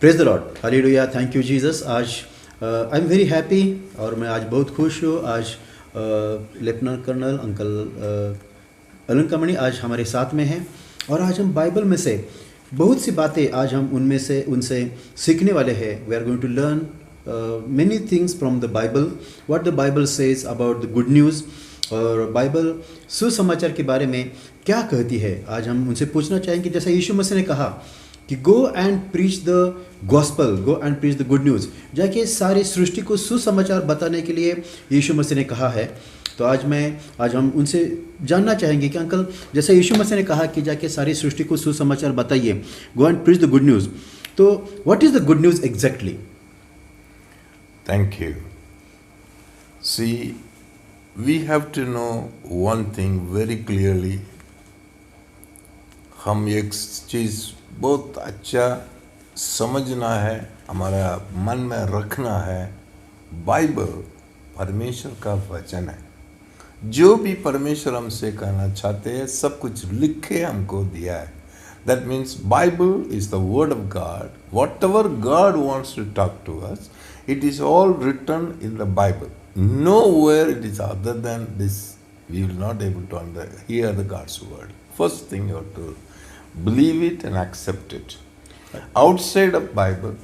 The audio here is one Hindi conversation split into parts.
Praise the Lord, hallelujah, thank you Jesus. आज आई एम वेरी हैप्पी और मैं आज बहुत खुश हूँ। आज लेफ्टिनेंट कर्नल अंकल अलंकामणि आज हमारे साथ में हैं और आज हम बाइबल में से बहुत सी बातें आज हम उनसे सीखने वाले हैं। We are going to learn many things from the Bible, what the Bible says about the good news, और बाइबल सुसमाचार के बारे में क्या कहती है। आज हम उनसे पूछना चाहेंगे, जैसा यीशु मसीह ने कहा कि गो and preach the gospel, go and preach the good news, जाके सारी सृष्टि को सुसमाचार बताने के लिए यीशु मसीह ने कहा है। तो आज हम उनसे जानना चाहेंगे कि अंकल, जैसे यीशु मसीह ने कहा कि जाके सारी सृष्टि को सुसमाचार बताइए, go and preach the good news, तो what is the good news exactly? Thank you. See, we have to know one thing very clearly. हम एक चीज़ बहुत अच्छा समझना है, हमारा मन में रखना है। बाइबल परमेश्वर का वचन है। जो भी परमेश्वर हमसे कहना चाहते हैं सब कुछ लिख के हमको दिया है। That means Bible is the word of God. Whatever God wants to talk to us, it is all written in the Bible. Nowhere it is other than this. We will not able to hear the God's word. First thing you have to believe it and accept it. Outside of Bible,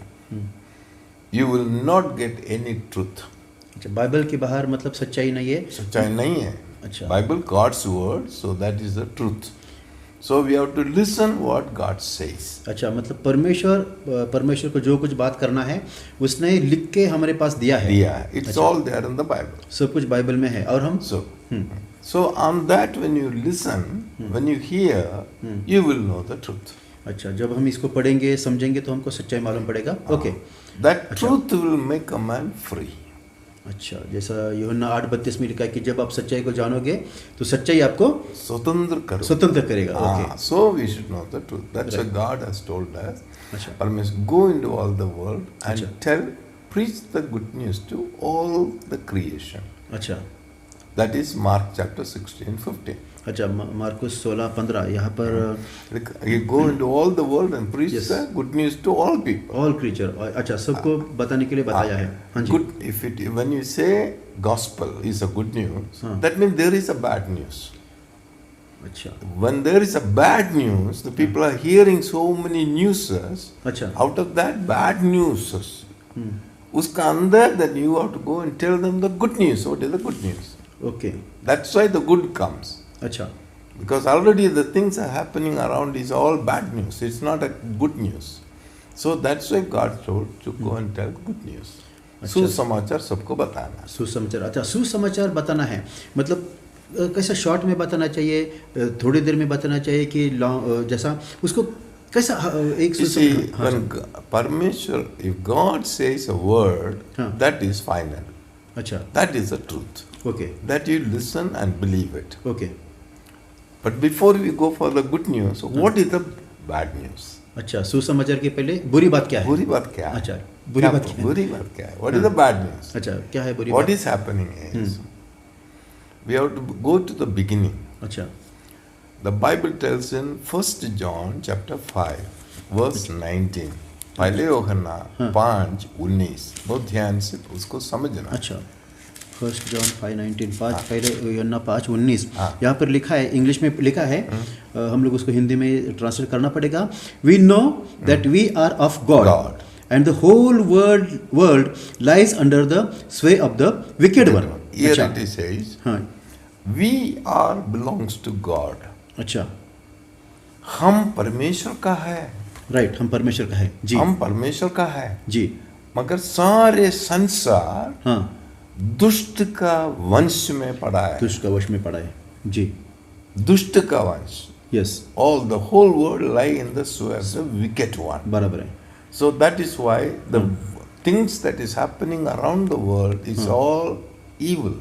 you will not get any truth. अच्छा, बाइबल के बाहर मतलब सच्चाई नहीं है? सच्चाई नहीं है। अच्छा, Bible God's word, so that is the truth. So we have to listen what God says. अच्छा, मतलब परमेश्वर को जो कुछ बात करना है उसने लिख के हमारे पास दिया है। It's अच्छा, all there in the Bible. सब कुछ बाइबल में है और हम So on that, when you listen, when you hear, you will know the truth. अच्छा, जब हम इसको पढ़ेंगे समझेंगे तो हमको सच्चाई मालूम पड़ेगा। Okay, That truth will make a man free. अच्छा, जैसा यूहन्ना 8:32 में लिखा है कि जब आप सच्चाई को जानोगे तो सच्चाई आपको स्वतंत्र करेगा। Okay, So we should know the truth. That's why God has told us. अच्छा, Permission, go into all the world and preach the good news to all the creation. अच्छा, That is Mark chapter 16-15. अच्छा, मार्कुस 16:15 यहाँ पर You go into all the world and preach the good news to all people. All creature, अच्छा, सबको बताने के लिए बताया है। हाँ जी, Good. When you say gospel is a good news, that means there is a bad news. अच्छा, When there is a bad news, the people are hearing so many newses. अच्छा, Out of that bad news, उसका अंदर that you have to go and tell them the good news. What is the good news? Okay, That's why the good comes. अच्छा, Because already the things are happening around is all bad news. It's not a good news. So that's why God told to go and tell good news. सुसमाचार सबको बताना। सुसमाचार, अच्छा, सुसमाचार बताना है मतलब कैसा शॉर्ट में बताना चाहिए, थोड़ी देर में बताना चाहिए कि जैसा उसको कैसा एक परमेश्वर, if God says a word, that is final. अच्छा, That is the truth. Okay, That you listen and believe it. Okay, But before we go for the good news, what is the bad news? अच्छा, सुसमाचार के पहले बुरी बात क्या है? बुरी बात क्या है? अच्छा, बुरी बात क्या है? What is the bad news? अच्छा, क्या है बुरी बात? What is happening is we have to go to the beginning. अच्छा, The Bible tells in 1 John chapter 5 verse 19. पहले यूहन्ना 5:19, बहुत ध्यान से उसको समझना। अच्छा, 1 John 5:19, पहले यूहन्ना 5:19 यहाँ पर लिखा है, इंग्लिश में लिखा है, हम लोग उसको हिंदी में ट्रांसलेट करना पड़ेगा। We know that we are of God and the whole world lies under the sway of the wicked one. Here it says, we are belongs to God. अच्छा, हम परमेश्वर का है। राइट, हम परमेश्वर का है जी, हम परमेश्वर का है जी, मगर सारे संसार दुष्ट का वंश में पड़ा है। दुष्ट का वश में पड़ा है जी, दुष्ट का वंश। Yes, All the whole world lie in the sway of the wicked one. बराबर है। So that is why the things that is happening around the world is all evil.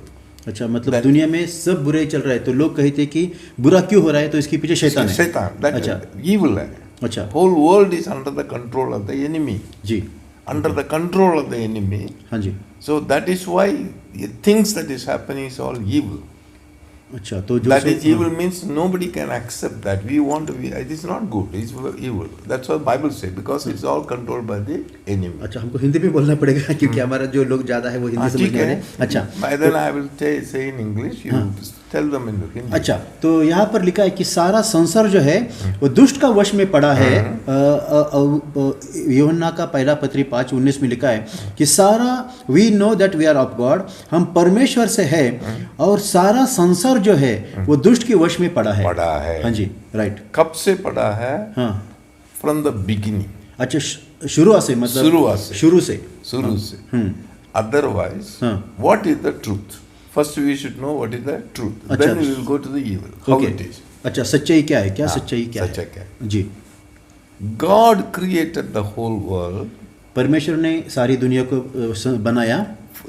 अच्छा, मतलब दुनिया में सब बुरा ही चल रहा है तो लोग कहते हैं कि बुरा क्यों हो रहा है, तो इसकी पीछे शैतान है। शैतान, that अच्छा, evil है। अच्छा, whole world is under the control of the enemy. Ji, Under the control of the enemy. हाँ जी, So that is why the things that is happening is all evil. अच्छा, तो जो That is evil means nobody can accept that. We want to be, it is not good, it's evil. That's what Bible says, because it's all controlled by the enemy. अच्छा, हमको हिंदी में बोलना पड़ेगा क्योंकि हमारा जो लोग ज़्यादा है वो हिंदी समझने वाले हैं। अच्छा, By then I will say in English, you tell them in Hindi. अच्छा, तो यहाँ पर लिखा है कि सारा संसार जो है वो दुष्ट का वश में पड़ा है। यूहन्ना का पहला पत्री 5:19 में लिखा है कि सारा we know that we are of God, हम परमेश्वर से है और सारा संसार जो है वो दुष्ट के वश में पड़ा है। हाँ जी, राइट। कब से पड़ा है? हाँ, फ्रॉम द बिगिनिंग। अच्छा, शुरू से, मतलब शुरू से। Otherwise what is the truth? First we should know what is the truth. Then we will go to the evil. How it is. अच्छा, सच्चाई क्या है? क्या सच्चाई क्या है? जी, God created the whole world. परमेश्वर ने सारी दुनिया को बनाया।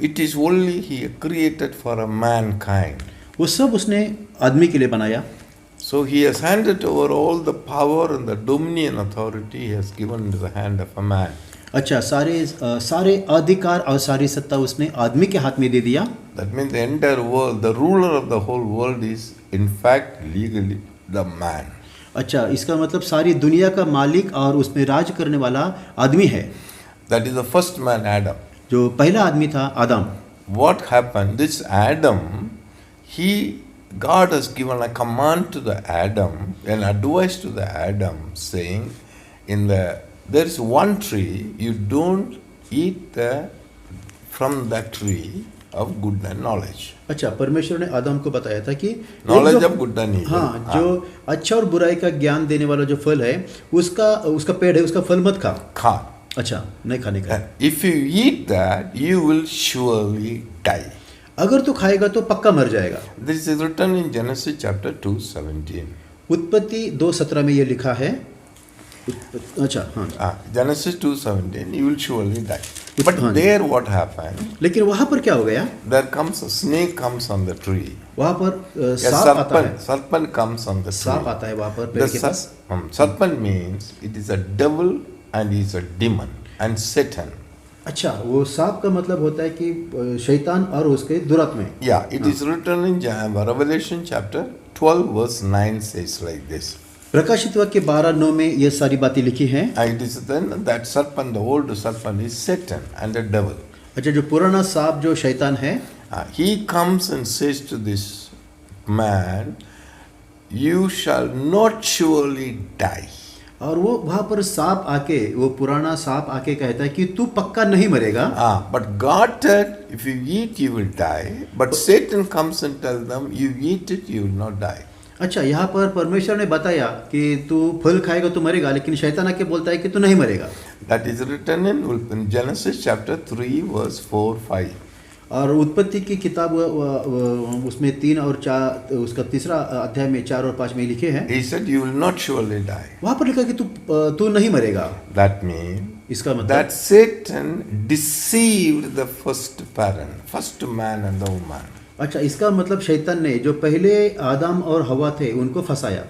It is only He created for a mankind. वो सब उसने आदमी के लिए बनाया। So He has handed over all the power and the dominion authority He has given into the hand of a man. अच्छा, सारे अधिकार और सारी सत्ता उसने आदमी के हाथ में दे दिया। That means the entire world, the ruler of the whole world is in fact legally the man. अच्छा, इसका मतलब सारी दुनिया का मालिक और उसमें राज करने वाला आदमी है। That is the first man, Adam. जो पहला आदमी था, आदम। What happened? This Adam, God has given a command to the Adam, an advice to the Adam, saying, there is one tree, you don't eat from that tree of good and knowledge. अच्छा, परमेश्वर ने आदम को बताया था कि knowledge of good and evil, हाँ, जो अच्छा और बुराई का ज्ञान देने वाला जो फल है उसका पेड़ है, उसका फल मत खा। अच्छा, नहीं खाने का। If you eat that you will surely die. अगर तो खाएगा तो पक्का मर जाएगा। This is written in Genesis chapter 2:17। उत्पत्ति 2:17 में ये लिखा है। अच्छा, हाँ, Genesis 2:17, you will surely die. But there what happened? लेकिन वहाँ पर क्या हो गया? There comes a snake comes on the tree. वहाँ पर सांप आता है। Serpent comes on the tree. सांप आता है वहाँ पर पेड़ के पास। Serpent means it is a devil and he is a demon and Satan. अच्छा, वो सांप का मतलब होता है कि शैतान और उसके दुरात्मा। Yeah, it is written in Revelation chapter 12:9 says like this. प्रकाशित वाक्य 12:9 में ये सारी बातें लिखी हैं। It is then that serpent, the old serpent, is Satan and the devil. अच्छा, जो पुराना सांप जो शैतान है, he comes and says to this man, you shall not surely die. और वो वहाँ पर सांप आके, वो पुराना सांप आके कहता है कि तू पक्का नहीं मरेगा। But God said, if you eat, you will die. But Satan comes and tells them, you eat it, you will not die. अच्छा, यहाँ पर परमेश्वर ने बताया कि तू फल खाएगा तो मरेगा, लेकिन शैतान आके बोलता है कि तू नहीं मरेगा। That is written in Genesis chapter 3:4-5. और उत्पत्ति की किताब उसमें 3 और 4, उसका तीसरा अध्याय में 4 और 5 में लिखे हैं। He said, you will not surely die. वहाँ पर लिखा कि तू नहीं मरेगा। That means इसका मतलब that Satan deceived the first parent, first man and the woman. अच्छा, इसका मतलब शैतान ने जो पहले आदम और हवा थे उनको फंसाया।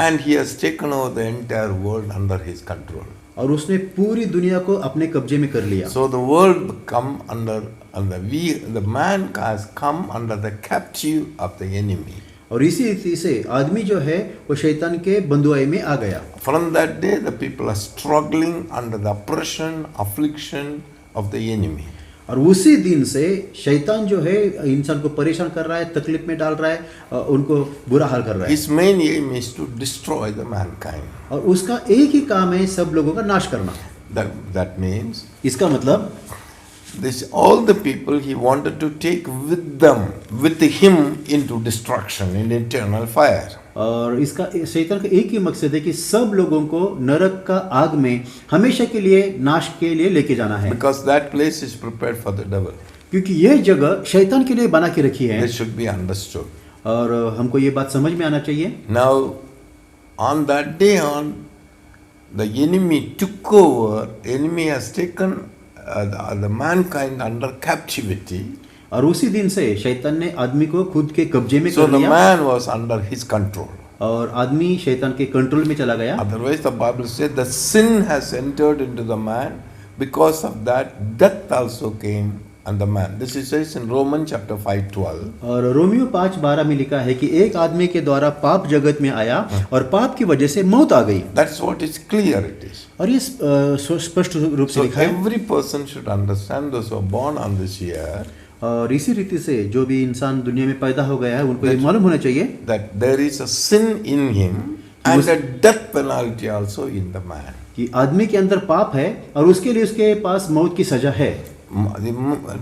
And he has taken over the entire world under his control. और उसने पूरी दुनिया को अपने कब्जे में कर लिया। So the world come under the man has come under the captive of the enemy. और इसी रीति से आदमी जो है वो शैतान के बंधुआई में आ गया। From that day the people are struggling under the oppression, affliction of the enemy. और उसी दिन से शैतान जो है इंसान को परेशान कर रहा है, तकलीफ में डाल रहा है, उनको बुरा हाल कर रहा है। His main aim is to destroy the mankind. और उसका एक ही काम है सब लोगों का नाश करना। That means इसका मतलब all the people he wanted to take with him into destruction, in eternal fire. और इसका शैतान का एक ही मकसद है कि सब लोगों को नरक का आग में हमेशा के लिए नाश के लिए लेके जाना है। Because that place is prepared for the devil. क्योंकि यह जगह शैतान के लिए बना के रखी है। This should be understood. और हमको ये बात समझ में आना चाहिए। Now, on that day the enemy took over. Enemy has taken the mankind under captivity. और उसी दिन से शैतान ने आदमी को खुद के कब्जे में कर लिया। So the man was under his control. और आदमी शैतान के कंट्रोल में चला गया। Otherwise the Bible says the sin has entered into the man. Because of that death also came and the man. This is says in Romans chapter 5:12. और रोमियो 5:12 में लिखा है कि एक आदमी के द्वारा पाप जगत में आया और पाप की वजह से मौत आ गई। That's what is clear it is. और ये स्पष्ट रूप से So लिखा है। every person should understand, those who are born on this year, और इसी रीति से जो भी इंसान दुनिया में पैदा हो गया है उनको ये मालूम होना चाहिए that there is a sin in him and a death penalty also in the man. कि आदमी के अंदर पाप है और उसके लिए उसके पास मौत की सजा है।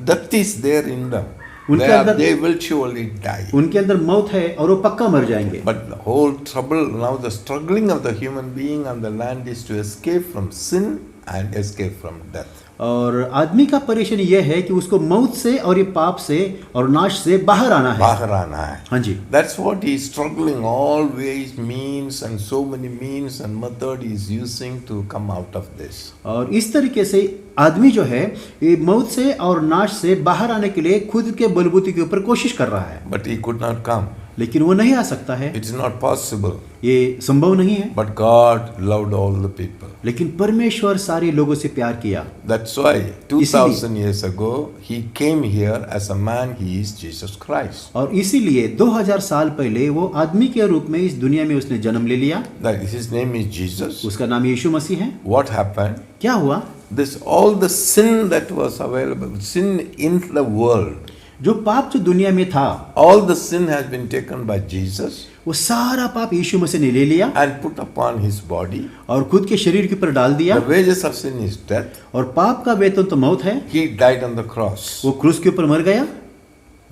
Death is there in them. उनके अंदर They will surely die. उनके अंदर मौत है और वो पक्का मर जाएंगे। But the whole trouble now, the struggling of the human being on the land is to escape from sin and escape from death. और आदमी का परेशानी यह है कि उसको मौत से और ये पाप से और नाश से बाहर आना है। बाहर आना है। हाँ जी। That's what he is struggling, all ways, means and so many means and method he is using to come out of this. और इस तरीके से आदमी जो है ये मौत से और नाश से बाहर आने के लिए खुद के बलबूते के ऊपर कोशिश कर रहा है। But he could not come. लेकिन वो नहीं आ सकता है। It's not possible. ये संभव नहीं है। But God loved all the people. लेकिन परमेश्वर सारे लोगों से प्यार किया। That's why 2000 years ago he came here as a man. He is Jesus Christ. और इसीलिए 2000 साल पहले वो आदमी के रूप में इस दुनिया में उसने जन्म ले लिया। That his name is Jesus. उसका नाम यीशु मसीह है। What happened? क्या हुआ? This all the sin that was available, sin in the world. जो पाप जो दुनिया में था, all the sin has been taken by Jesus. वो सारा पाप यीशु मसीह ने ले लिया and put upon his body. और खुद के शरीर के ऊपर डाल दिया। The wages of sin is death. और पाप का वेतन तो मौत है। He died on the cross. वो क्रूस के ऊपर मर गया।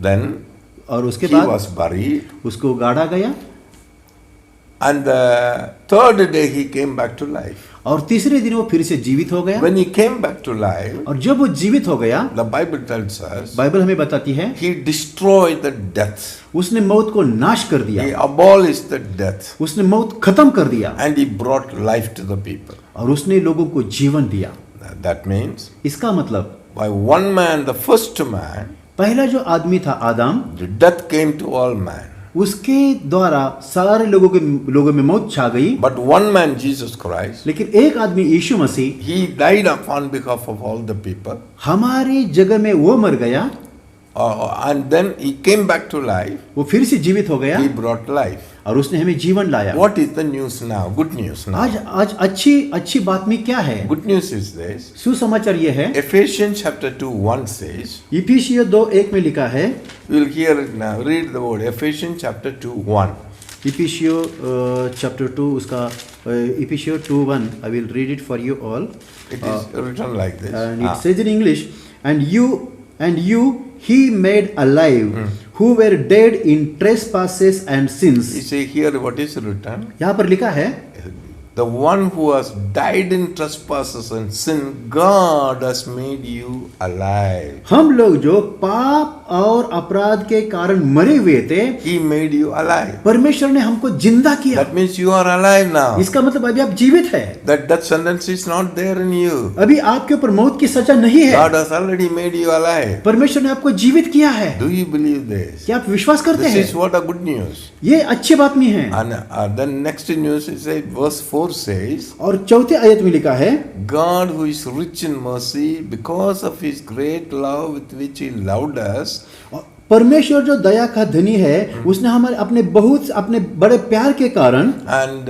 Then और उसके he बाद was buried. उसको गाड़ा गया। And the third day he came back to life. और तीसरे दिन वो फिर से जीवित हो गया। When he came back to life, और जब वो जीवित हो गया, the Bible tells us, Bible हमें बताती है, he destroyed the death. उसने मौत को नाश कर दिया। He abolished the death. उसने मौत खत्म कर दिया। And he brought life to the people. और उसने लोगों को जीवन दिया। That means, इसका मतलब by one man, the first man, पहला जो आदमी था आदम, the death came to all men. उसके द्वारा सारे लोगों में मौत छा गई। But one man, Jesus Christ, लेकिन एक आदमी यीशु मसीह, he died upon behalf of all the people. हमारी जगह में वो मर गया। And then he came back to life. वो फिर से जीवित हो गया। He brought life. और उसने हमें जीवन लाया। What is the news now? Good news now. आज अच्छी बात में क्या है? Good news is this. सुसमाचार ये है, Ephesians chapter 2:1 says, इफिसियों 2:1 में लिखा है, we'll hear it now. Read the word. Ephesians chapter 2:1. इफिसियों chapter 2 उसका इफिसियों 2:1 I will read it for you all. It is written like this. And it says in English, and you he made alive who were dead in trespasses and sins. You see here what is written? यहाँ पर लिखा है, The one who has died in trespasses and sin, God has made you alive. हम लोग जो पाप और अपराध के कारण मरे हुए थे, He made you alive. परमेश्वर ने हमको जिंदा किया। That means you are alive now. इसका मतलब अभी आप जीवित है। That death sentence is not there in you. अभी आपके ऊपर मौत की सजा नहीं है। God has already made you alive. परमेश्वर ने आपको जीवित किया है। Do you believe this? क्या आप विश्वास करते This हैं? is what a good news. ये अच्छी बात नहीं है। And then next news is verse 4 says, और चौथे आयत में लिखा है, God who is rich in mercy because of his great love with which he loved us. परमेश्वर जो दया का धनी है, उसने हमारे अपने बड़े प्यार के कारण, And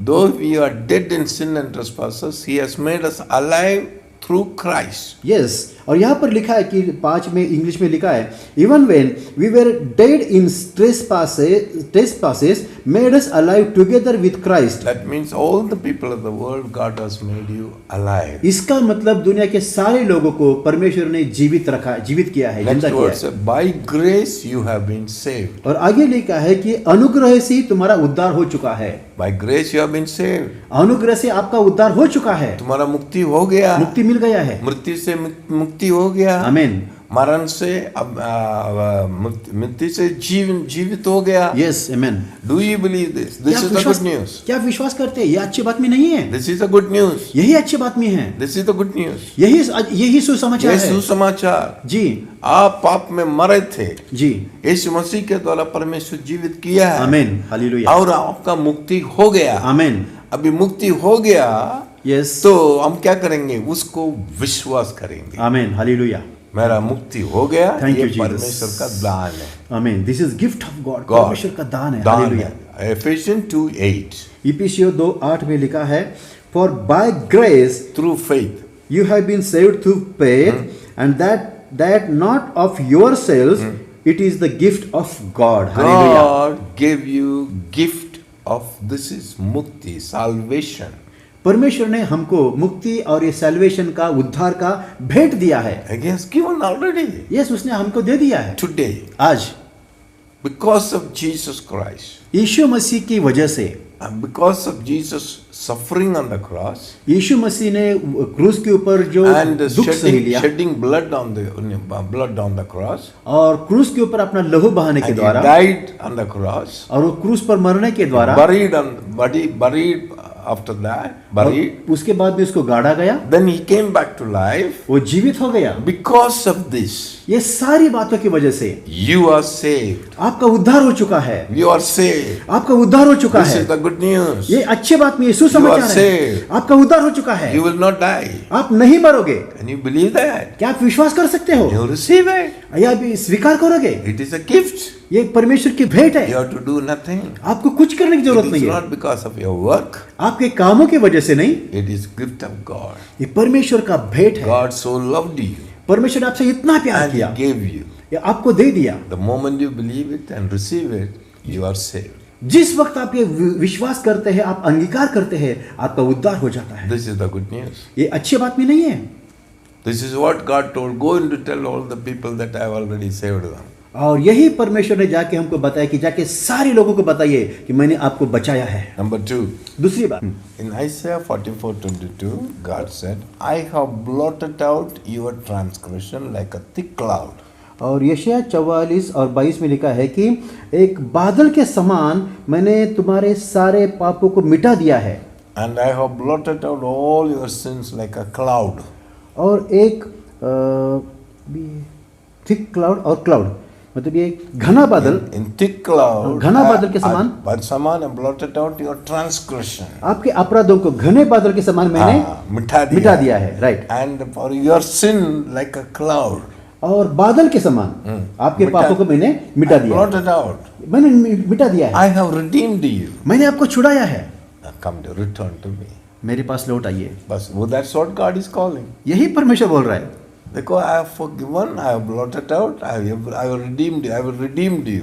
though we are dead in sin and trespasses, he has made us alive through Christ. Yes, और यहाँ पर लिखा है कि 5 में इंग्लिश में लिखा है, even when we were dead in trespasses made us alive together with Christ. That means all the people of the world, God has made you alive. इसका मतलब दुनिया के सारे लोगों को परमेश्वर ने जीवित किया है, जिंदा Next किया word says, by grace you have been saved. और आगे लिखा है कि अनुग्रह से ही तुम्हारा उद्धार हो चुका है। By grace you have been saved. अनुग्रह से आपका उद्धार हो चुका है, तुम्हारा मुक्ति हो गया, मुक्ति मिल गया है। मृत्यु से मुक्ति हो गया, आमीन। मरण से अब मृत्यु से जीवित हो गया। यस, आमीन। Do you believe this? This is the good news. क्या विश्वास करते हैं? ये अच्छी बात में नहीं है। This is the good news. यही अच्छी बात में है। This is the good news. यही सुसमाचार है। सुसमाचार जी। आप पाप में मरे थे, जी, यीशु मसीह के द्वारा परमेश्वर जीवित किया है। आमीन, हालेलुया। और आपका मुक्ति हो गया। आमीन। अभी मुक्ति हो गया, यस, तो हम क्या करेंगे? उसको विश्वास करेंगे। आमीन, हालेलुया। मेरा मुक्ति हो गया। Thank ये you, Jesus. परमेश्वर का दान है। आमीन। This is gift of God, God. परमेश्वर का दान है। दान हालेलुया। है। Ephesians 2:8 इफिसियों 2:8 में लिखा है, for by grace through faith. you have been saved through faith and that not of yourselves, it is the gift of God. Hallelujah. God gave you gift of this is mukti, salvation. परमेश्वर ने हमको मुक्ति और ये सैल्वेशन का, उद्धार का भेंट दिया है। He has given already yes, उसने हमको दे दिया है today आज, because of Jesus Christ. यीशु मसीह की वजह से, And because of Jesus suffering on the cross यीशु मसीह ने क्रूस के ऊपर जो and दुख सही लिया shedding blood on the cross, और क्रूस के ऊपर अपना लहू बहाने के and he द्वारा, died on the cross, और वो क्रूस पर मरने के द्वारा, buried after that, buried, और उसके बाद भी उसको गाड़ा गया, then he came back to life. वो जीवित हो गया। Because of this, ये सारी बातों की वजह से you are saved. आपका उद्धार हो चुका है। You are saved. आपका उद्धार हो चुका This है। is the good news. ये अच्छी बात में यीशु You समाचार are है। saved. आपका उद्धार हो चुका है। You will not die. आप नहीं मरोगे। Can you believe that? क्या आप विश्वास कर सकते हो? You receive it. या आप स्वीकार करोगे? It is a gift. ये परमेश्वर की भेंट है। You have to do nothing. आपको कुछ करने की जरूरत It नहीं is है। not because of your work. आपके कामों की वजह से नहीं, It is gift of God. ये परमेश्वर का भेंट है। God so loved you परमेश्वर ने आपसे इतना प्यार and He किया, gave you. ये आपको दे दिया। The moment you believe it and receive it, you are saved. जिस वक्त आप ये विश्वास करते हैं, आप अंगीकार करते हैं, आपका उद्धार हो जाता है। This is the good news. ये अच्छी बात भी नहीं है। This is what God told. Go and to tell all the people that I have already saved them. और यही परमेश्वर ने जाके हमको बताया कि जाके सारे लोगों को बताइए कि मैंने आपको बचाया है। Number 2. दूसरी बात, In Isaiah 44:22, God said, I have blotted out your transgression like a thick cloud. और यशायाह 44 और 22 में लिखा है कि एक बादल के समान मैंने तुम्हारे सारे पापों को मिटा दिया है। And I have blotted out all your sins like a cloud. और एक थिक क्लाउड, और क्लाउड मतलब ये घना बादल, In thick cloud, घना बादल के समान, I blotted out your transgression. आपके अपराधों को घने बादल के समान मैंने मिटा दिया है। Right. And for your sin like a cloud. और बादल के समान आपके पापों को मैंने मिटा दिया, Blotted out. मैंने मिटा दिया है। I have redeemed you. मैंने आपको छुड़ाया है। Now come to return to me. मेरे पास लौट आइए। बस that's what God is calling. यही परमेश्वर बोल रहा है। देखो, I have forgiven, I have blotted out, I have redeemed you.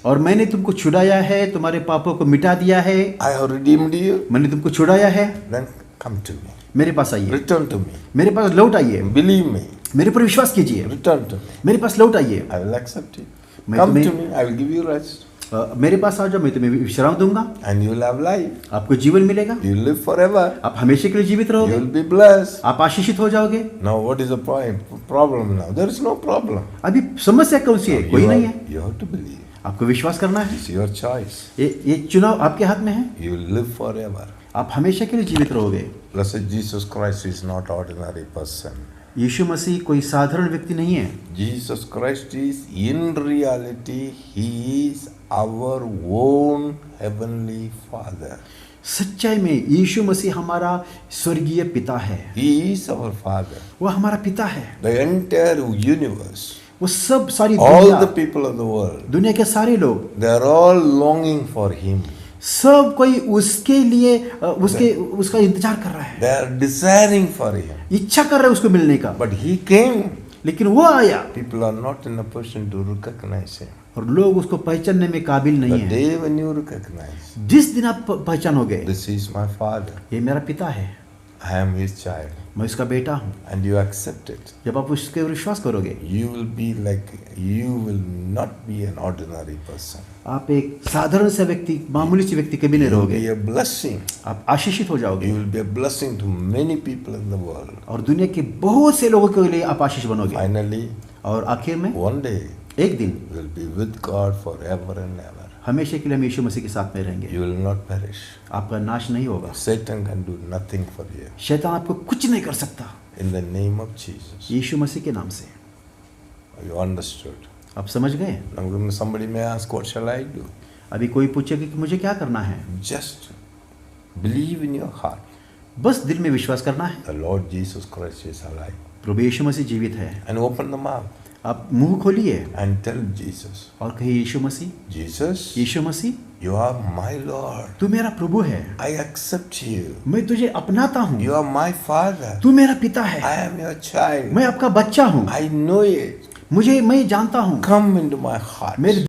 और मैंने तुमको छुड़ाया है, तुम्हारे पापों को मिटा दिया है। I have redeemed you. मैंने तुमको छुड़ाया है। Then come to me. मेरे पास आइए, Return to me. मेरे पास लौट आइए, Believe me. मेरे पर विश्वास कीजिए, Return to me. मेरे पास लौट आइए। I will accept you. मैं Come तुम्हें- to me. I will give you rest. मेरे पास आ जाओ, मैं तुम्हें विश्राम दूंगा, And you will have life. आपको जीवन मिलेगा, You will live forever. आप हमेशा के लिए जीवित You रहोगे, will be blessed. आप आशीषित हो जाओगे। Now what is the problem now? There is no problem. अभी समस्या कौन सी है? कोई नहीं है। You have to believe. आपको विश्वास करना है। It's your choice. ये चुनाव आपके हाथ में है। You will live forever. आप हमेशा के लिए जीवित रहोगे। Blessed Jesus Christ is not ordinary person. यीशु मसीह कोई साधारण व्यक्ति नहीं है। Jesus Christ is in reality, He is our own heavenly Father. सच्चाई में यीशु मसीह हमारा स्वर्गीय पिता है। He is our Father. वो हमारा पिता है। The entire universe, वो सब सारी all दुनिया, the people of the world, दुनिया के सारे लोग, they are all longing for Him. सब कोई उसके लिए उसका इंतजार कर रहा है, They are desiring for Him. इच्छा कर रहे हैं उसको मिलने का। But He came. लेकिन वो आया People are not in a position to recognize Him. और लोग उसको पहचानने में काबिल The नहीं है। day when you recognize, जिस दिन आप पहचानोगे this is my Father, ये मेरा पिता है, I am His child, मैं उसका बेटा हूँ, and you accept it, जब आप उसके विश्वास करोगे, you will not be an ordinary person. आप एक साधारण से व्यक्ति, मामूली से व्यक्ति कभी नहीं You will रहोगे, be a blessing. आप आशीषित हो जाओगे You will be a blessing to many people in the world. और दुनिया के बहुत से लोगों के लिए आप आशीष बनोगे। Finally, और आखिर में one day, एक दिन you will be with God forever and ever. हमेशा के लिए हम यीशु मसीह के साथ में रहेंगे। You will not perish. आपका नाश नहीं होगा। Satan can do nothing for you. शैतान आपको कुछ नहीं कर सकता। In the name of Jesus. यीशु मसीह के नाम से। You understood? आप समझ गए? Now somebody may ask, what shall I do? अभी कोई पूछेगा कि मुझे क्या करना है? Just believe in your heart. बस दिल में विश्वास करना है, The Lord Jesus Christ is alive. प्रभु यीशु मसीह जीवित है। And open the mouth आप मुंह खोलिए and tell Jesus, और कहिए, यीशु मसीह, Jesus, Yeshu Masih, you are my Lord. तू मेरा प्रभु है, I accept you. मैं तुझे अपनाता हूँ, You are my Father. तू मेरा पिता है, I am your child. मैं आपका बच्चा हूँ, I know it. मैं जानता हूँ, Come into my heart. मेरे